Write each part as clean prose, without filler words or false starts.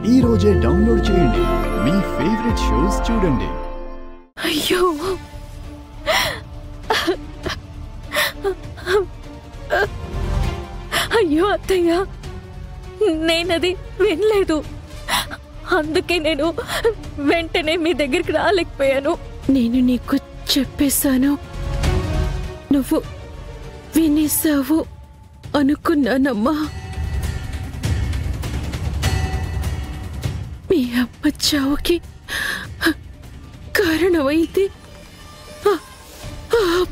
ఈ రోజే డౌన్లోడ్ చేయండి. మీ ఫేవరెట్ షోస్ చూడండి. అయ్యో, అయ్యో అత్తయ్య, నేనది వినలేదు. అందుకే నేను వెంటనే మీ దగ్గరికి రాలేకపోయాను. నేను నీకు చెప్పేశాను, నువ్వు వినేసావు అనుకున్నానమ్మా. మీ అమ్మ చావుకి కారణమైంది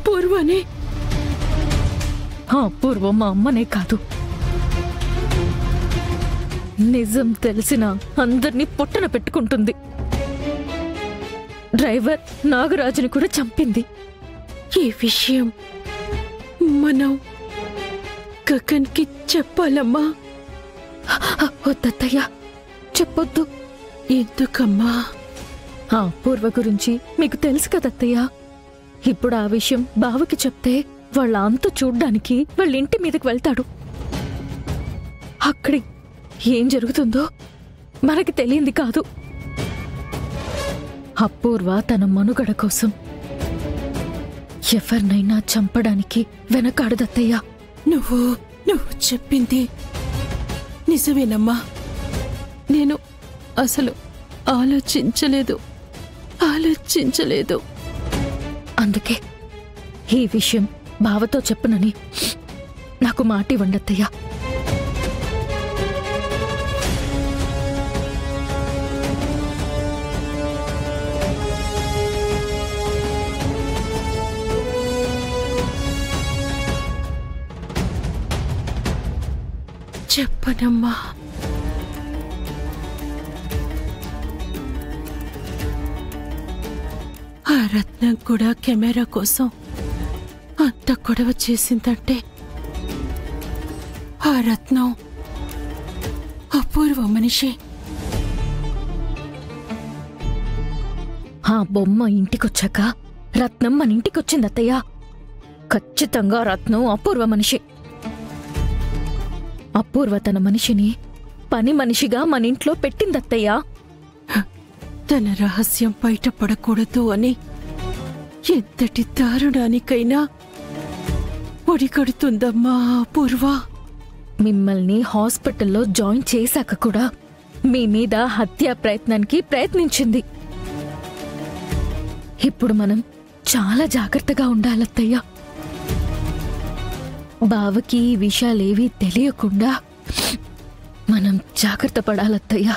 పూర్వనే. పూర్వం మా అమ్మనే కాదు, నిజం తెలిసిన అందరినీ పొట్టన పెట్టుకుంటుంది. డ్రైవర్ నాగరాజుని కూడా చంపింది. ఈ విషయం మనం గగన్కి చెప్పాలమ్మా. వద్దత్తయ్య, చెప్పొద్దు. ఎందుకమ్మా? పూర్వ గురించి మీకు తెలుసు కదత్తయ్య. ఇప్పుడు ఆ విషయం బావకి చెప్తే వాళ్ళ అంతు చూడ్డానికి వాళ్ళ ఇంటి మీదకి వెళ్తాడు. అక్కడి ఏం జరుగుతుందో మనకి తెలియంది కాదు. అపూర్వ తన మనుగడ కోసం ఎవరినైనా చంపడానికి వెనకాడదత్తయ్య. నువ్వు చెప్పింది నిజమేనమ్మా. నేను అసలు ఆలోచించలేదు. అందుకే ఈ విషయం బావతో చెప్పునని నాకు మాట ఇవ్వండత్తయ్య. చెప్పనమ్మా. ఆ రత్నం కూడా కెమెరా కోసం అంత గొడవ చేసిందంటే ఆ రత్నం అపూర్వ మనిషి. ఆ బొమ్మ ఇంటికొచ్చాక రత్నం మన ఇంటికొచ్చిందత్తయ్య. ఖచ్చితంగా రత్నం అపూర్వ మనిషి. అపూర్వ తన మనిషిని పని మనిషిగా మన ఇంట్లో పెట్టిందత్తయ్య. తన రహస్యం బయటపడకూడదు అని ఎంతటి దారుణానికైనా ఒడిగడుతుందమ్మా అపూర్వ. మిమ్మల్ని హాస్పిటల్లో జాయిన్ చేశాక కూడా మీ మీద హత్యా ప్రయత్నానికి ప్రయత్నించింది. ఇప్పుడు మనం చాలా జాగ్రత్తగా ఉండాలత్తయ్య. బావకి ఈ విషయాలేవీ తెలియకుండా మనం జాగ్రత్త పడాలత్తయ్య.